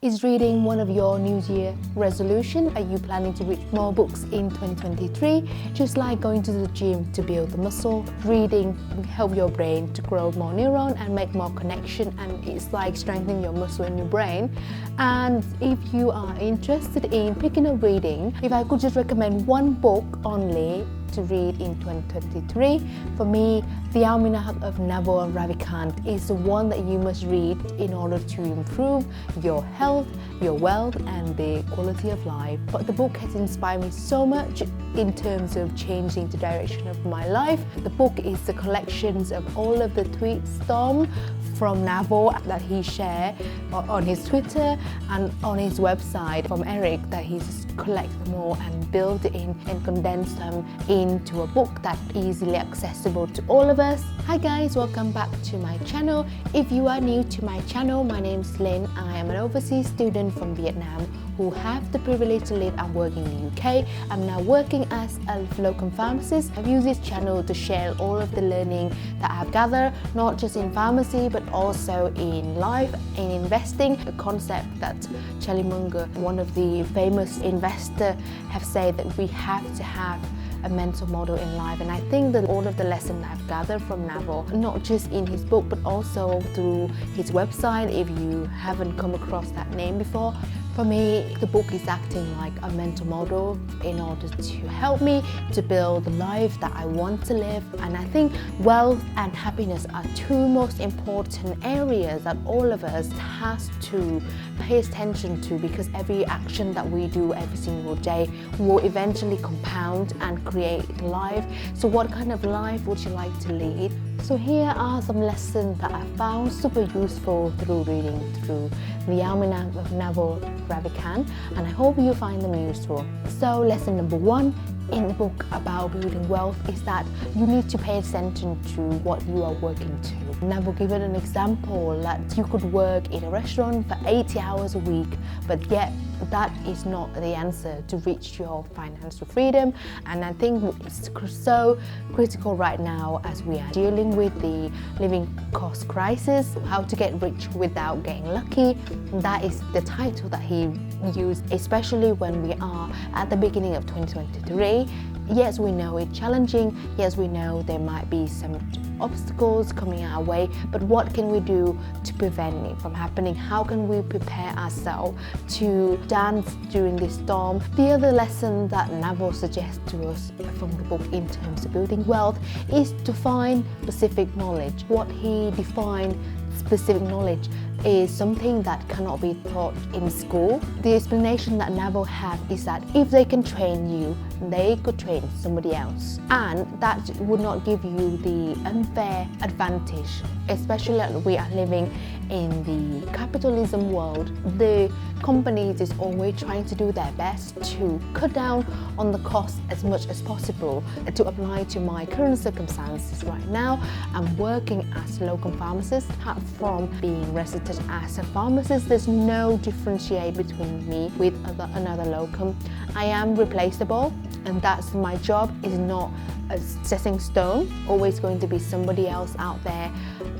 Is reading one of your New Year resolution? Are you planning to read more books in 2023? Just like going to the gym to build the muscle, reading will help your brain to grow more neuron and make more connection, and it's like strengthening your muscle in your brain. And if you are interested in picking up reading, if I could just recommend one book only to read in 2023, for me, The Almanac of Naval Ravikant is the one that you must read in order to improve your health, your wealth and the quality of life. But the book has inspired me so much in terms of changing the direction of my life. The book is the collections of all of the tweet storm from Naval that he shared on his Twitter and on his website from Eric, that he's collected them all and built it in and condensed them into a book that's easily accessible to all of us. Hi guys, welcome back to my channel. If you are new to my channel, my name is Lynn. I am an overseas student from Vietnam who have the privilege to live and work in the UK. I'm now working as a locum pharmacist. I've used this channel to share all of the learning that I've gathered, not just in pharmacy but also in life, in investing, a concept that Charlie Munger, one of the famous investors, have said that we have to have a mental model in life. And I think that all of the lessons I've gathered from Naval, not just in his book but also through his website, if you haven't come across that name before, for me, the book is acting like a mental model in order to help me to build the life that I want to live. And I think wealth and happiness are two most important areas that all of us has to pay attention to, because every action that we do every single day will eventually compound and create life. So what kind of life would you like to lead? So here are some lessons that I found super useful through reading through The Almanac of Naval Ravikant, and I hope you find them useful. So lesson number one in the book about building wealth is that you need to pay attention to what you are working to. Naval given an example that you could work in a restaurant for 80 hours a week, but yet that is not the answer to reach your financial freedom. And I think it's so critical right now as we are dealing with the living cost crisis, how to get rich without getting lucky. That is the title that he used, especially when we are at the beginning of 2023. Yes, we know it's challenging. Yes, we know there might be some obstacles coming our way, but what can we do to prevent it from happening? How can we prepare ourselves to dance during this storm? The other lesson that Naval suggests to us from the book in terms of building wealth is to find specific knowledge. What he defined specific knowledge is something that cannot be taught in school. The explanation that Naval have is that if they can train you, they could train somebody else, and that would not give you the unfair advantage, especially that we are living in the capitalism world. The companies is always trying to do their best to cut down on the cost as much as possible. To apply to my current circumstances right now, I'm working as a local pharmacist. Apart from being registered as a pharmacist, there's no differentiate between me with another locum. I am replaceable, and that's my job is not a setting stone. Always going to be somebody else out there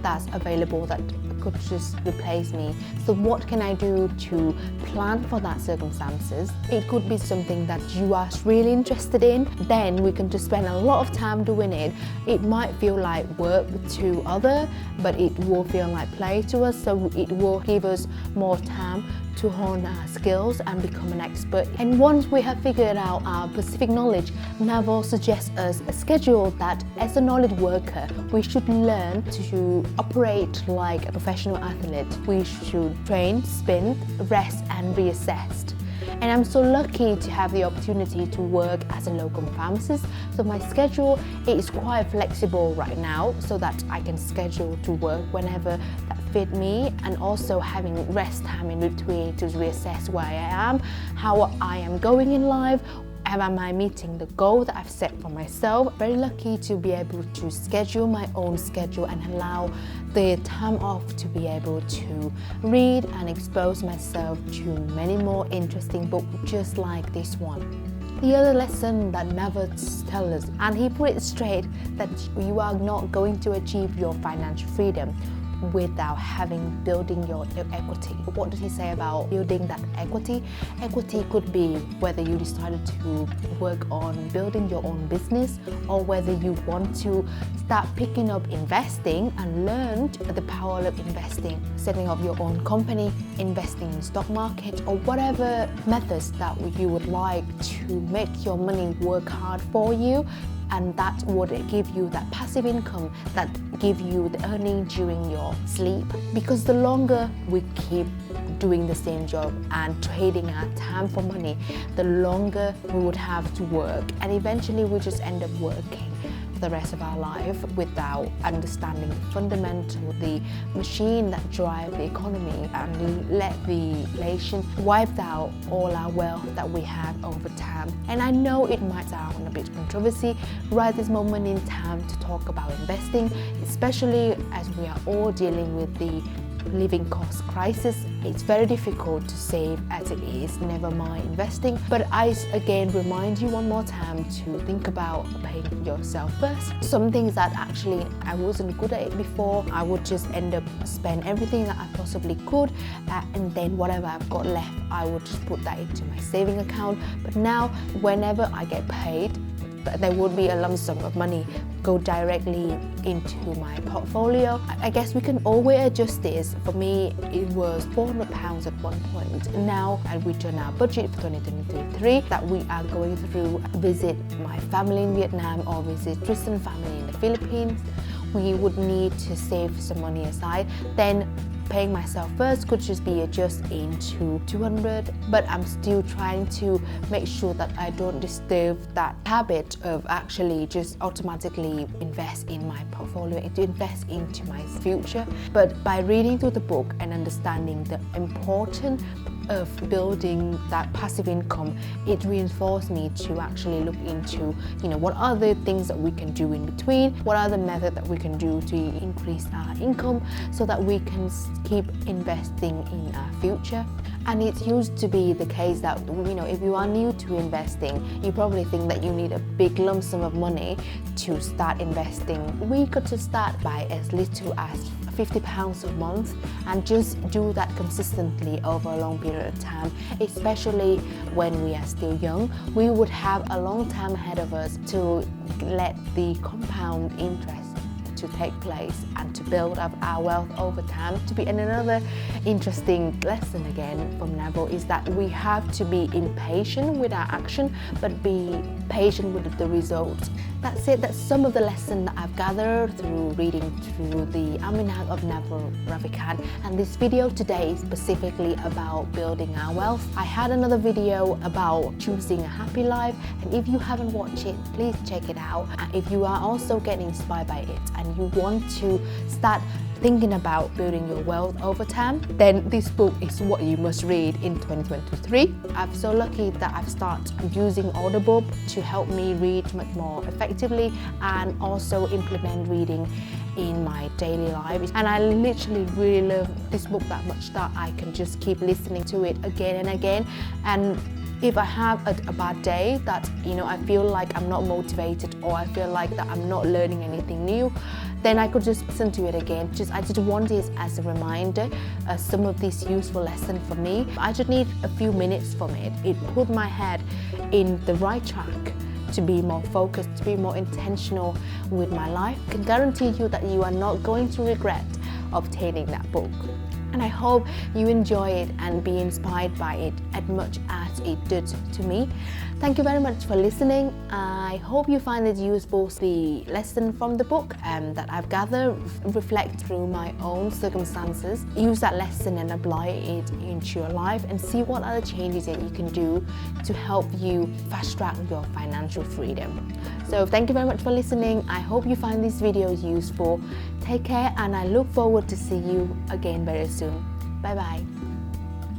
that's available that could just replace me. So what can I do to plan for that circumstances? It could be something that you are really interested in, then we can just spend a lot of time doing it. It might feel like work to others, but it will feel like play to us, so it will give us more time to hone our skills and become an expert. And once we have figured out our specific knowledge, Naval suggests us a schedule that as a knowledge worker, we should learn to operate like a professional athlete. We should train, spin, rest and reassess. And I'm so lucky to have the opportunity to work as a local pharmacist. So my schedule is quite flexible right now, so that I can schedule to work whenever that fit me, and also having rest time in between to reassess where I am, how I am going in life. Am I meeting the goal that I've set for myself? Very lucky to be able to schedule my own schedule and allow the time off to be able to read and expose myself to many more interesting books just like this one. The other lesson that Naval tells us, and he put it straight, that you are not going to achieve your financial freedom without building your equity. What did he say about building that equity? Equity could be whether you decided to work on building your own business, or whether you want to start picking up investing and learn the power of investing, setting up your own company, investing in the stock market, or whatever methods that you would like to make your money work hard for you, and that would give you that passive income that give you the earning during your sleep. Because the longer we keep doing the same job and trading our time for money, the longer we would have to work, and eventually we just end up working the rest of our life without understanding the fundamental, the machine that drive the economy, and let the inflation wipe out all our wealth that we have over time. And I know it might sound a bit controversy right this moment in time to talk about investing, especially as we are all dealing with the living cost crisis. It's very difficult to save as it is, never mind investing. But I again remind you one more time to think about paying yourself first. Some things that actually I wasn't good at it before, I would just end up spend everything that I possibly could, and then whatever I've got left, I would just put that into my saving account. But now, whenever I get paid, there would be a lump sum of money go directly into my portfolio. I guess we can always adjust this. For me, it was £400 at one point. Now, and we turn our budget for 2023 that we are going through, visit my family in Vietnam or visit Tristan family in the Philippines, we would need to save some money aside. Then paying myself first could just be adjusted into 200, but I'm still trying to make sure that I don't disturb that habit of actually just automatically invest in my portfolio and to invest into my future. But by reading through the book and understanding the importance of building that passive income, it reinforced me to actually look into, what are the things that we can do in between, what are the methods that we can do to increase our income so that we can keep investing in our future. And it used to be the case that, if you are new to investing, you probably think that you need a big lump sum of money to start investing. We could just start by as little as £50 a month and just do that consistently over a long period of time, especially when we are still young. We would have a long time ahead of us to let the compound interest to take place and to build up our wealth over time. And another interesting lesson again from Neville is that we have to be impatient with our action, but be patient with the results. That's it. That's some of the lessons that I've gathered through reading through the Almanac of Neville Ravikant, and this video today is specifically about building our wealth. I had another video about choosing a happy life, and if you haven't watched it, please check it out. And if you are also getting inspired by it and you want to start thinking about building your wealth over time, then this book is what you must read in 2023. I'm so lucky that I've started using Audible to help me read much more effectively and also implement reading in my daily life. And I literally really love this book that much that I can just keep listening to it again and again. And if I have a bad day that, I feel like I'm not motivated, or I feel like that I'm not learning anything new, then I could just listen to it again. I just want this as a reminder, some of these useful lessons for me. I just need a few minutes from it. It put my head in the right track to be more focused, to be more intentional with my life. I can guarantee you that you are not going to regret obtaining that book. And I hope you enjoy it and be inspired by it as much as it did to me. Thank you very much for listening. I hope you find it useful. The lesson from the book that I've gathered, reflect through my own circumstances, use that lesson and apply it into your life, and see what other changes that you can do to help you fast track your financial freedom. So thank you very much for listening. I hope you find these videos useful. Take care, and I look forward to see you again very soon. Bye bye.